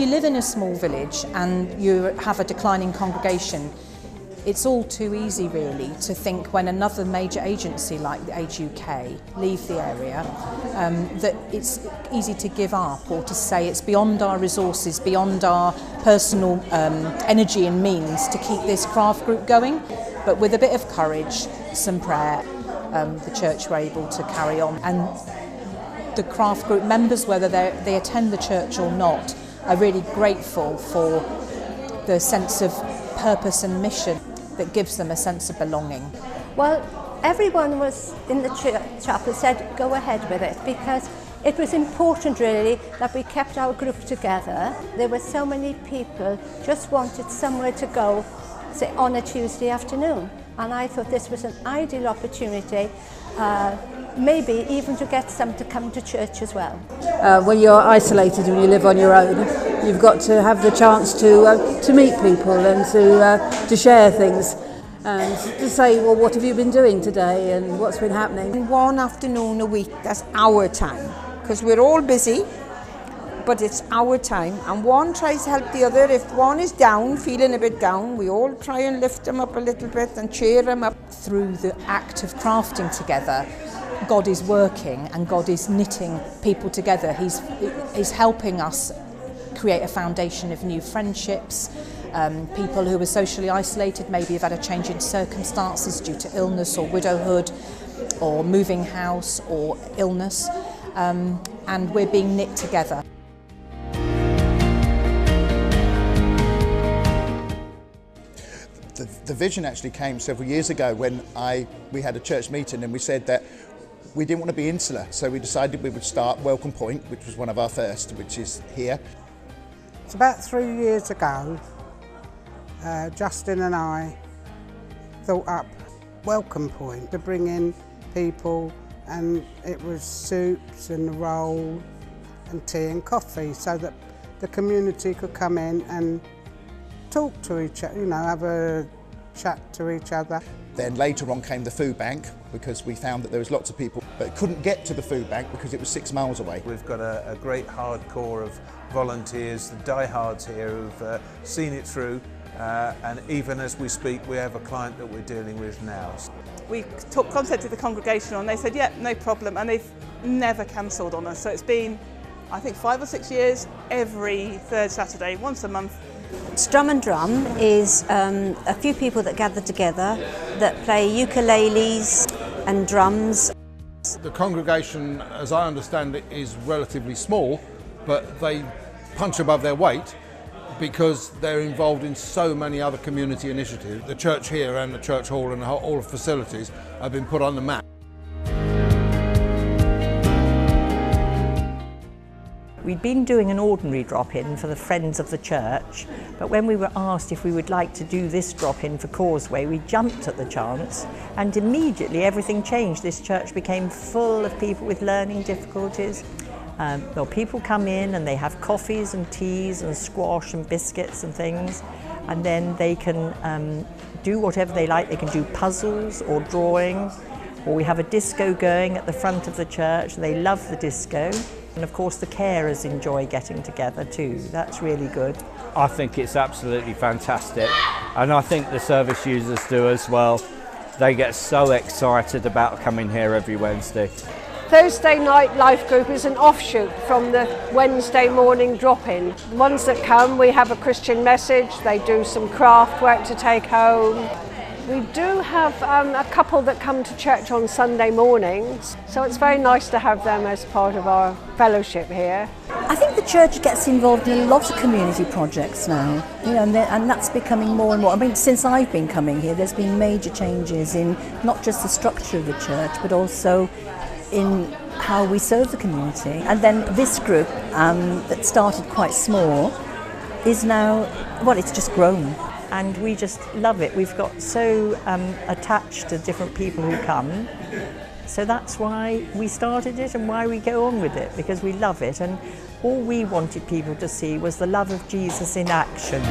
you live in a small village and you have a declining congregation, it's all too easy really to think when another major agency like the Age UK leave the area that it's easy to give up or to say it's beyond our resources, beyond our personal energy and means to keep this craft group going. But with a bit of courage, some prayer, the church were able to carry on. And the craft group members, whether they attend the church or not, are really grateful for the sense of purpose and mission that gives them a sense of belonging. Well, everyone was in the chapel said go ahead with it, because it was important really that we kept our group together. There were so many people just wanted somewhere to go, say on a Tuesday afternoon, and I thought this was an ideal opportunity, maybe even to get some to come to church as well. When you're isolated and you live on your own, you've got to have the chance to meet people and to share things and to say, well, what have you been doing today and what's been happening? One afternoon a week, that's our time, because we're all busy, but it's our time, and one tries to help the other. If one is down, feeling a bit down, we all try and lift them up a little bit and cheer them up. Through the act of crafting together, God is working and God is knitting people together. He's helping us create a foundation of new friendships. People who are socially isolated maybe have had a change in circumstances due to illness or widowhood or moving house or illness, and we're being knit together. The vision actually came several years ago when we had a church meeting and we said that we didn't want to be insular, so we decided we would start Welcome Point, which was one of our first, which is here. It's about 3 years ago, Justin and I thought up Welcome Point to bring in people, and it was soups and a roll and tea and coffee so that the community could come in and talk to each other, have a chat to each other. Then later on came the food bank, because we found that there was lots of people that couldn't get to the food bank because it was 6 miles away. We've got a great hardcore of volunteers, the diehards here who've seen it through, and even as we speak we have a client that we're dealing with now. We contacted the Congregational and they said, yeah, no problem, and they've never cancelled on us. So it's been, I think, 5 or 6 years, every third Saturday, once a month. Strum and Drum is a few people that gather together that play ukuleles and drums. The congregation, as I understand it, is relatively small, but they punch above their weight because they're involved in so many other community initiatives. The church here and the church hall and all the facilities have been put on the map. We'd been doing an ordinary drop-in for the Friends of the Church, but when we were asked if we would like to do this drop-in for Causeway, we jumped at the chance, and immediately everything changed. This church became full of people with learning difficulties. Well, people come in and they have coffees and teas and squash and biscuits and things, and then they can do whatever they like. They can do puzzles or drawing, or we have a disco going at the front of the church. They love the disco. And of course the carers enjoy getting together too. That's really good. I think it's absolutely fantastic, and I think the service users do as well. They get so excited about coming here every Wednesday. Thursday night life group is an offshoot from the Wednesday morning drop-in. The ones that come, we have a Christian message, they do some craft work to take home. We do have a couple that come to church on Sunday mornings, so it's very nice to have them as part of our fellowship here. I think the church gets involved in a lot of community projects now, and that's becoming more and more. I mean, since I've been coming here, there's been major changes in not just the structure of the church, but also in how we serve the community. And then this group that started quite small is now, well, it's just grown. And we just love it. We've got so attached to different people who come. So that's why we started it and why we go on with it, because we love it. And all we wanted people to see was the love of Jesus in action.